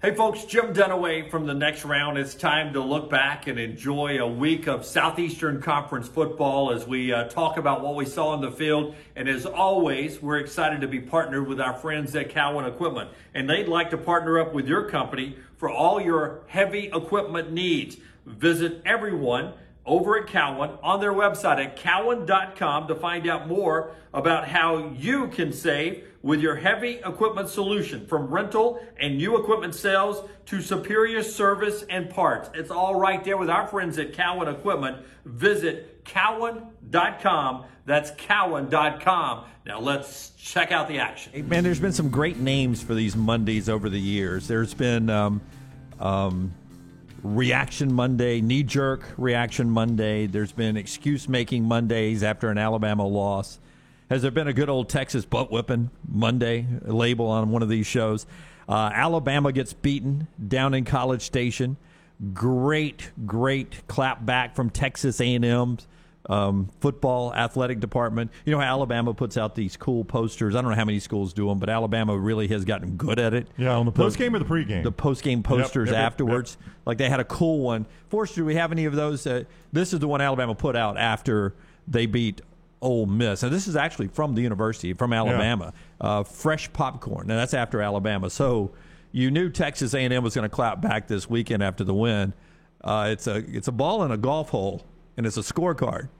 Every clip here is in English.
Hey folks, Jim Dunaway from The Next Round. It's time to look back and enjoy a week of Southeastern Conference football as we talk about what we saw in the field. And as always, we're excited to be partnered with our friends at Cowan Equipment. And they'd like to partner up with your company for all your heavy equipment needs. Visit everyone over at Cowan on their website at cowan.com to find out more about how you can save with your heavy equipment solution, from rental and new equipment sales to superior service and parts. It's all right there with our friends at Cowan Equipment. Visit cowan.com. That's cowan.com. Now let's check out the action. Hey, man, there's been some great names for these Mondays over the years. There's been Reaction Monday, Knee-Jerk Reaction Monday. There's been Excuse-Making Mondays after an Alabama loss. Has there been a good old Texas butt-whipping Monday label on one of these shows? Alabama gets beaten down in College Station. Great clap back from Texas A&M's football athletic department. You know how Alabama puts out these cool posters. I don't know how many schools do them, but Alabama really has gotten good at it. Yeah, on the postgame or the pregame? The postgame posters afterwards. Yep. Like they had a cool one. Forrester, do we have any of those? This is the one Alabama put out after they beat Ole Miss. And this is actually from the university, from Alabama. Yeah. Fresh popcorn. Now, that's after Alabama. So you knew Texas A&M was going to clap back this weekend after the win. It's a ball in a golf hole, and it's a scorecard.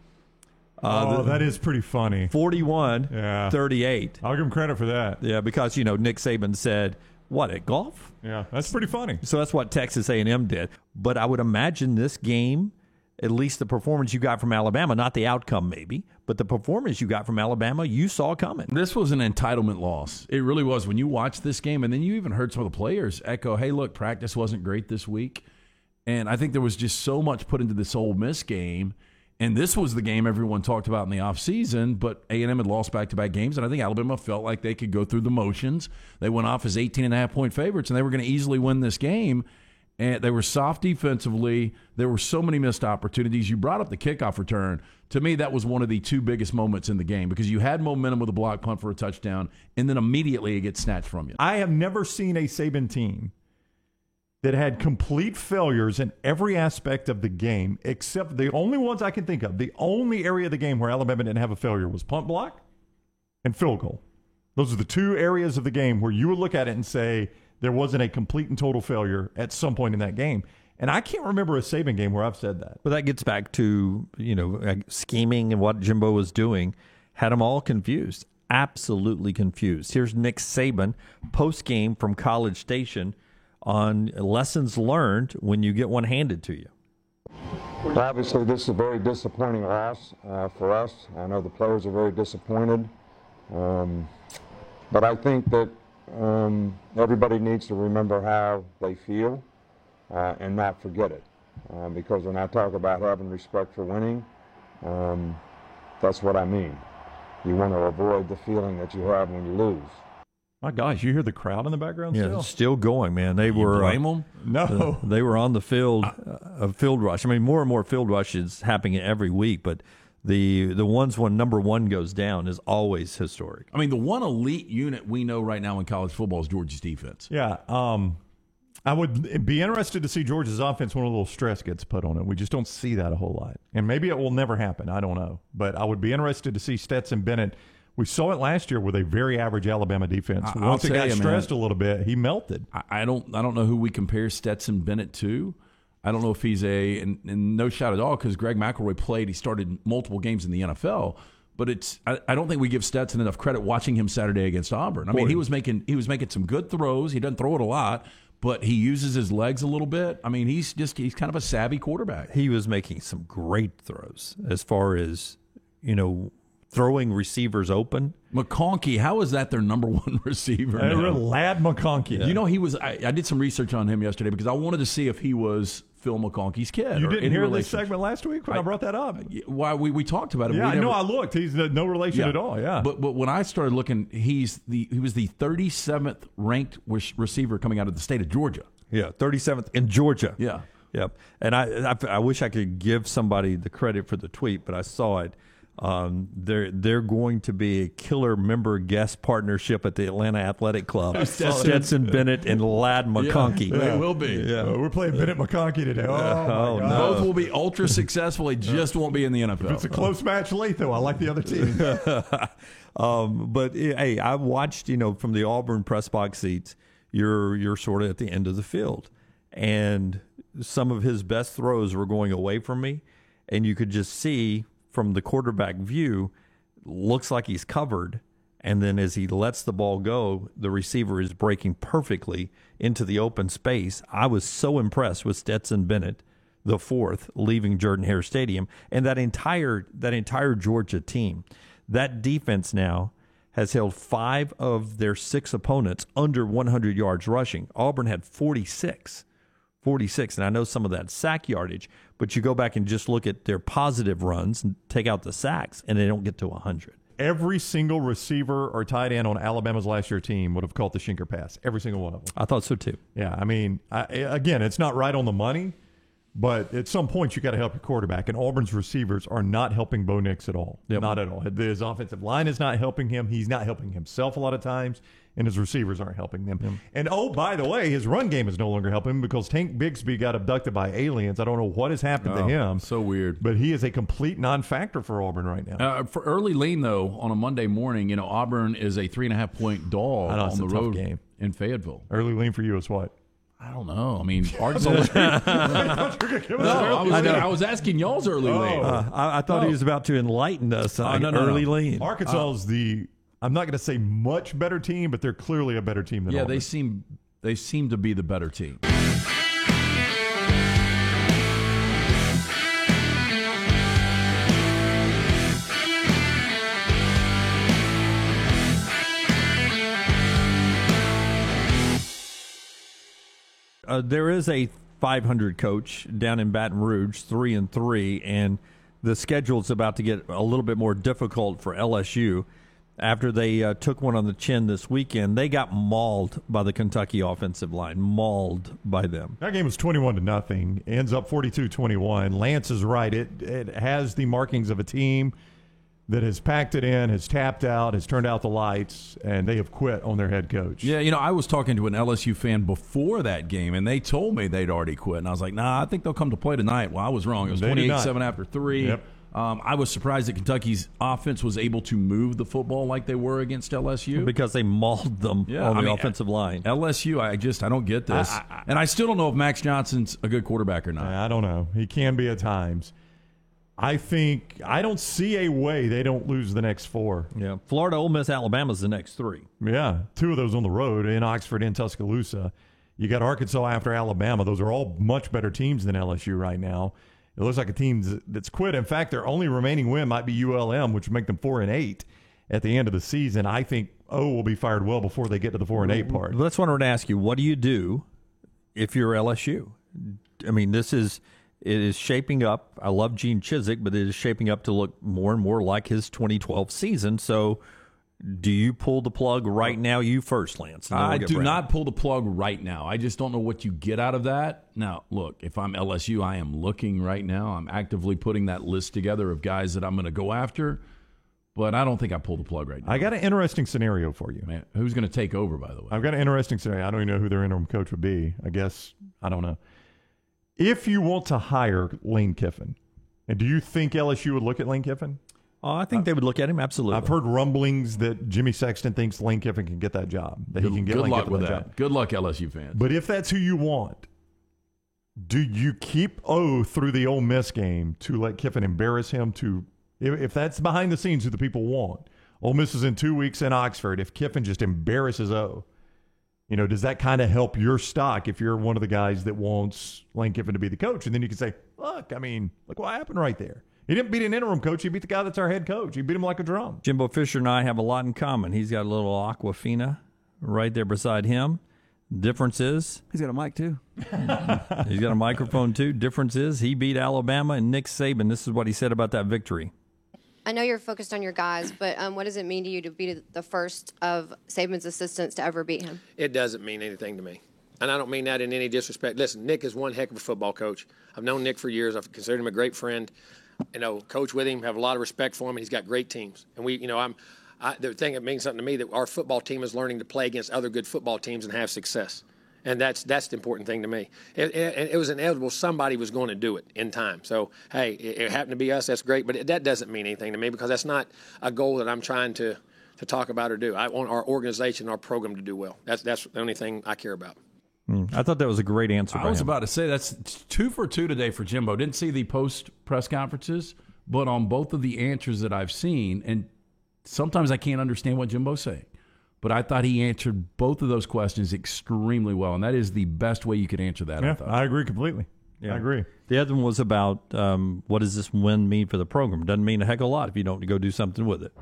That is pretty funny. 41-38. I'll give him credit for that. Yeah, because, Nick Saban said, what, at golf? Yeah, that's pretty funny. So that's what Texas A&M did. But I would imagine this game, at least the performance you got from Alabama, not the outcome maybe, but the performance you got from Alabama, you saw coming. This was an entitlement loss. It really was. When you watched this game, and then you even heard some of the players echo, hey, look, practice wasn't great this week. And I think there was just so much put into this Ole Miss game. And this was the game everyone talked about in the offseason, but A&M had lost back-to-back games, and I think Alabama felt like they could go through the motions. They went off as 18.5-point favorites, and they were going to easily win this game. And they were soft defensively. There were so many missed opportunities. You brought up the kickoff return. To me, that was one of the two biggest moments in the game because you had momentum with a block punt for a touchdown, and then immediately it gets snatched from you. I have never seen a Saban team that had complete failures in every aspect of the game, except the only ones I can think of. The only area of the game where Alabama didn't have a failure was punt block and field goal. Those are the two areas of the game where you would look at it and say there wasn't a complete and total failure at some point in that game. And I can't remember a Saban game where I've said that. Well, that gets back to, scheming and what Jimbo was doing had them all confused, absolutely confused. Here's Nick Saban post-game from College Station on lessons learned when you get one handed to you. Well, obviously, this is a very disappointing loss for us. I know the players are very disappointed. But I think that everybody needs to remember how they feel and not forget it. Because when I talk about having respect for winning, that's what I mean. You want to avoid the feeling that you have when you lose. My gosh, you hear the crowd in the background still? Yeah, still going, man. They were blame them? No. They were on the field, a field rush. I mean, more and more field rushes happening every week, but the ones when number one goes down is always historic. I mean, the one elite unit we know right now in college football is Georgia's defense. Yeah. I would be interested to see Georgia's offense when a little stress gets put on it. We just don't see that a whole lot. And maybe it will never happen. I don't know. But I would be interested to see Stetson Bennett. We saw it last year with a very average Alabama defense. Once it got stressed a little bit, he melted. I don't know who we compare Stetson Bennett to. I don't know if he's and no shot at all because Greg McElroy played. He started multiple games in the NFL. But I don't think we give Stetson enough credit watching him Saturday against Auburn. I mean, he was making some good throws. He doesn't throw it a lot, but he uses his legs a little bit. I mean, he's kind of a savvy quarterback. He was making some great throws as far as, throwing receivers open. McConkey, how is that their number one receiver? Lad McConkey. Yeah. He was. I did some research on him yesterday because I wanted to see if he was Phil McConkey's kid. You didn't hear this segment last week when I brought that up? Why we talked about it. Yeah, I know. I looked. He's no relation at all. Yeah, but when I started looking, he was the 37th ranked receiver coming out of the state of Georgia. Yeah, 37th in Georgia. Yeah. Yep. And I wish I could give somebody the credit for the tweet, but I saw it. They're going to be a killer member guest partnership at the Atlanta Athletic Club. Stetson Bennett and Ladd McConkey. Yeah, they will be. Yeah. We're playing Bennett McConkey today. Oh, my God. Both will be ultra successful. They just won't be in the NFL. It's a close match late, though. I like the other team. But hey, I watched, from the Auburn press box seats, you're sort of at the end of the field, and some of his best throws were going away from me, and you could just see from the quarterback view, looks like he's covered, and then as he lets the ball go, the receiver is breaking perfectly into the open space. I was so impressed with Stetson Bennett, the fourth, leaving Jordan-Hare Stadium, and that entire Georgia team. That defense now has held 5 of their 6 opponents under 100 yards rushing. Auburn had 46, and I know some of that sack yardage, but you go back and just look at their positive runs and take out the sacks, and they don't get to 100. Every single receiver or tight end on Alabama's last year team would have caught the Shinker pass. Every single one of them. I thought so too. Yeah, I mean, again, it's not right on the money, but at some point you got to help your quarterback, and Auburn's receivers are not helping Bo Nix at all. Yep. Not at all. His offensive line is not helping him. He's not helping himself a lot of times, and his receivers aren't helping them. Yep. And, oh, by the way, his run game is no longer helping him because Tank Bigsby got abducted by aliens. I don't know what has happened to him. So weird. But he is a complete non-factor for Auburn right now. For early lean, though, on a Monday morning, Auburn is a 3.5-point dog on the road game in Fayetteville. Early lean for you is what? I don't know. I mean, Arkansas. I was asking y'all's early lean. I thought he was about to enlighten us on early lean. Arkansas is I'm not going to say much better team, but they're clearly a better team than Auburn. They seem to be the better team. There is a 500 coach down in Baton Rouge, 3-3, and the schedule's about to get a little bit more difficult for LSU. After they took one on the chin this weekend, they got mauled by the Kentucky offensive line, mauled by them. That game was 21-0, ends up 42-21. Lance is right. It has the markings of a team that has packed it in, has tapped out, has turned out the lights, and they have quit on their head coach. Yeah, I was talking to an LSU fan before that game, and they told me they'd already quit. And I was like, nah, I think they'll come to play tonight. Well, I was wrong. It was 28-7 after 3. Yep. I was surprised that Kentucky's offense was able to move the football like they were against LSU. Because they mauled them on the offensive line. LSU, I don't get this. And I still don't know if Max Johnson's a good quarterback or not. I don't know. He can be at times. I don't see a way they don't lose the next 4. Yeah, Florida, Ole Miss, Alabama's the next 3. Yeah, 2 of those on the road, in Oxford and Tuscaloosa. You got Arkansas after Alabama. Those are all much better teams than LSU right now. It looks like a team that's quit. In fact, their only remaining win might be ULM, which would make them 4-8 at the end of the season. I think will be fired well before they get to the 4-8 part. That's what I want to ask you. What do you do if you're LSU? I mean, it is shaping up. I love Gene Chizik, but it is shaping up to look more and more like his 2012 season. So do you pull the plug right now? You first, Lance. I do not pull the plug right now. I just don't know what you get out of that. Now, look, if I'm LSU, I am looking right now. I'm actively putting that list together of guys that I'm going to go after. But I don't think I pull the plug right now. I got an interesting scenario for you. Man, who's going to take over, by the way? I've got an interesting scenario. I don't even know who their interim coach would be. I don't know. If you want to hire Lane Kiffin, and do you think LSU would look at Lane Kiffin? I think they would look at him, absolutely. I've heard rumblings that Jimmy Sexton thinks Lane Kiffin can get that job. That he can get good Lane luck Kiffin with that. job. Good luck, LSU fans. But if that's who you want, do you keep O through the Ole Miss game to let Kiffin embarrass him? If that's behind the scenes who the people want, Ole Miss is in 2 weeks in Oxford. If Kiffin just embarrasses O, does that kind of help your stock if you're one of the guys that wants Lane Kiffin to be the coach? And then you can say, look what happened right there. He didn't beat an interim coach. He beat the guy that's our head coach. He beat him like a drum. Jimbo Fisher and I have a lot in common. He's got a little Aquafina right there beside him. Difference is... He's got a mic, too. He's got a microphone, too. Difference is he beat Alabama and Nick Saban. This is what he said about that victory. I know you're focused on your guys, but what does it mean to you to be the first of Saban's assistants to ever beat him? It doesn't mean anything to me. And I don't mean that in any disrespect. Listen, Nick is one heck of a football coach. I've known Nick for years. I've considered him a great friend. coach with him, have a lot of respect for him, and he's got great teams. And the thing that means something to me that our football team is learning to play against other good football teams and have success. And that's the important thing to me. It was inevitable somebody was going to do it in time. So, hey, it happened to be us. That's great. But that doesn't mean anything to me because that's not a goal that I'm trying to talk about or do. I want our organization, our program to do well. That's the only thing I care about. I thought that was a great answer. I was about to say that's 2 for 2 today for Jimbo. Didn't see the post press conferences, but on both of the answers that I've seen, and sometimes I can't understand what Jimbo's saying. But I thought he answered both of those questions extremely well, and that is the best way you could answer that. Yeah, I agree completely. Yeah. I agree. The other one was about what does this win mean for the program? It doesn't mean a heck of a lot if you don't go do something with it.